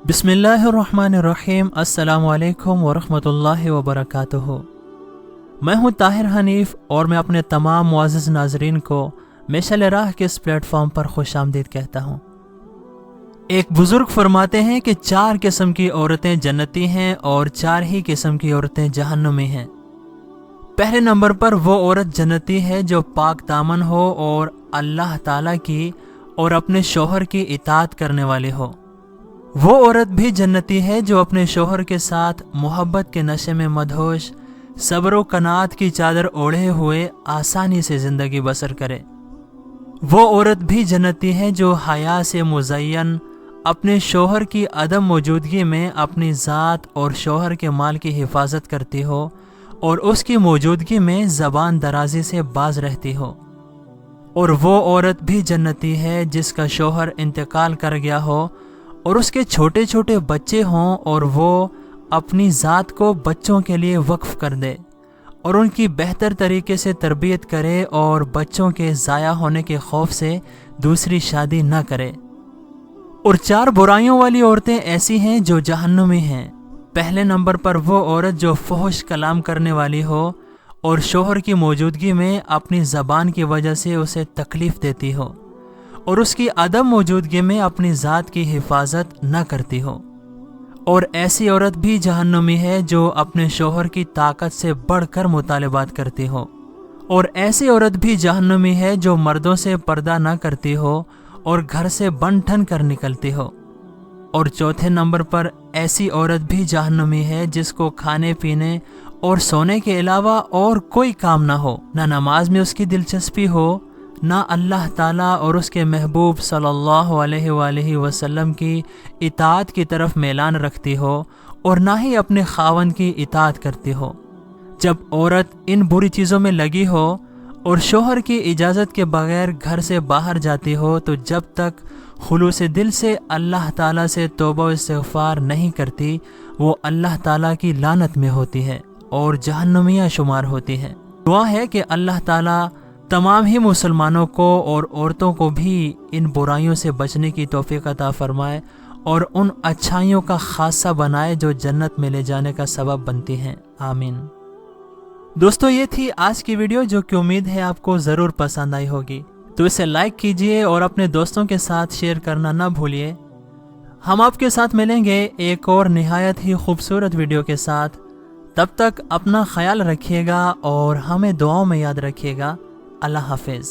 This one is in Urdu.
بسم اللہ الرحمن الرحیم۔ السلام علیکم ورحمۃ اللہ وبرکاتہ۔ میں ہوں طاہر حنیف اور میں اپنے تمام معزز ناظرین کو مشعل راہ کے اس پلیٹ فارم پر خوش آمدید کہتا ہوں۔ ایک بزرگ فرماتے ہیں کہ 4 قسم کی عورتیں جنتی ہیں اور 4 ہی قسم کی عورتیں جہنمی ہیں۔ پہلے نمبر پر وہ عورت جنتی ہے جو پاک دامن ہو اور اللہ تعالیٰ کی اور اپنے شوہر کی اطاعت کرنے والی ہو۔ وہ عورت بھی جنتی ہے جو اپنے شوہر کے ساتھ محبت کے نشے میں مدہوش، صبر و قناعت کی چادر اوڑھے ہوئے آسانی سے زندگی بسر کرے۔ وہ عورت بھی جنتی ہے جو حیا سے مزین اپنے شوہر کی عدم موجودگی میں اپنی ذات اور شوہر کے مال کی حفاظت کرتی ہو اور اس کی موجودگی میں زبان درازی سے باز رہتی ہو۔ اور وہ عورت بھی جنتی ہے جس کا شوہر انتقال کر گیا ہو اور اس کے چھوٹے چھوٹے بچے ہوں اور وہ اپنی ذات کو بچوں کے لیے وقف کر دے اور ان کی بہتر طریقے سے تربیت کرے اور بچوں کے ضائع ہونے کے خوف سے دوسری شادی نہ کرے۔ اور 4 برائیوں والی عورتیں ایسی ہیں جو جہنمی ہیں۔ پہلے نمبر پر وہ عورت جو فحش کلام کرنے والی ہو اور شوہر کی موجودگی میں اپنی زبان کی وجہ سے اسے تکلیف دیتی ہو اور اس کی عدم موجودگی میں اپنی ذات کی حفاظت نہ کرتی ہو۔ اور ایسی عورت بھی جہنمی ہے جو اپنے شوہر کی طاقت سے بڑھ کر مطالبات کرتی ہو۔ اور ایسی عورت بھی جہنمی ہے جو مردوں سے پردہ نہ کرتی ہو اور گھر سے بن ٹھن کر نکلتی ہو۔ اور چوتھے نمبر پر ایسی عورت بھی جہنمی ہے جس کو کھانے پینے اور سونے کے علاوہ اور کوئی کام نہ ہو، نہ نماز میں اس کی دلچسپی ہو، نہ اللہ تعالیٰ اور اس کے محبوب صلی اللہ علیہ وآلہ وسلم کی اطاعت کی طرف میلان رکھتی ہو اور نہ ہی اپنے خاوند کی اطاعت کرتی ہو۔ جب عورت ان بری چیزوں میں لگی ہو اور شوہر کی اجازت کے بغیر گھر سے باہر جاتی ہو تو جب تک خلوص دل سے اللہ تعالیٰ سے توبہ و استغفار نہیں کرتی وہ اللہ تعالیٰ کی لعنت میں ہوتی ہے اور جہنمیہ شمار ہوتی ہے۔ دعا ہے کہ اللہ تعالیٰ تمام ہی مسلمانوں کو اور عورتوں کو بھی ان برائیوں سے بچنے کی توفیق عطا فرمائے اور ان اچھائیوں کا خاصہ بنائے جو جنت میں لے جانے کا سبب بنتی ہیں، آمین۔ دوستو، یہ تھی آج کی ویڈیو جو کہ امید ہے آپ کو ضرور پسند آئی ہوگی، تو اسے لائک کیجئے اور اپنے دوستوں کے ساتھ شیئر کرنا نہ بھولیے۔ ہم آپ کے ساتھ ملیں گے ایک اور نہایت ہی خوبصورت ویڈیو کے ساتھ۔ تب تک اپنا خیال رکھیے گا اور ہمیں دعاؤں میں یاد رکھیے گا۔ اللہ حافظ۔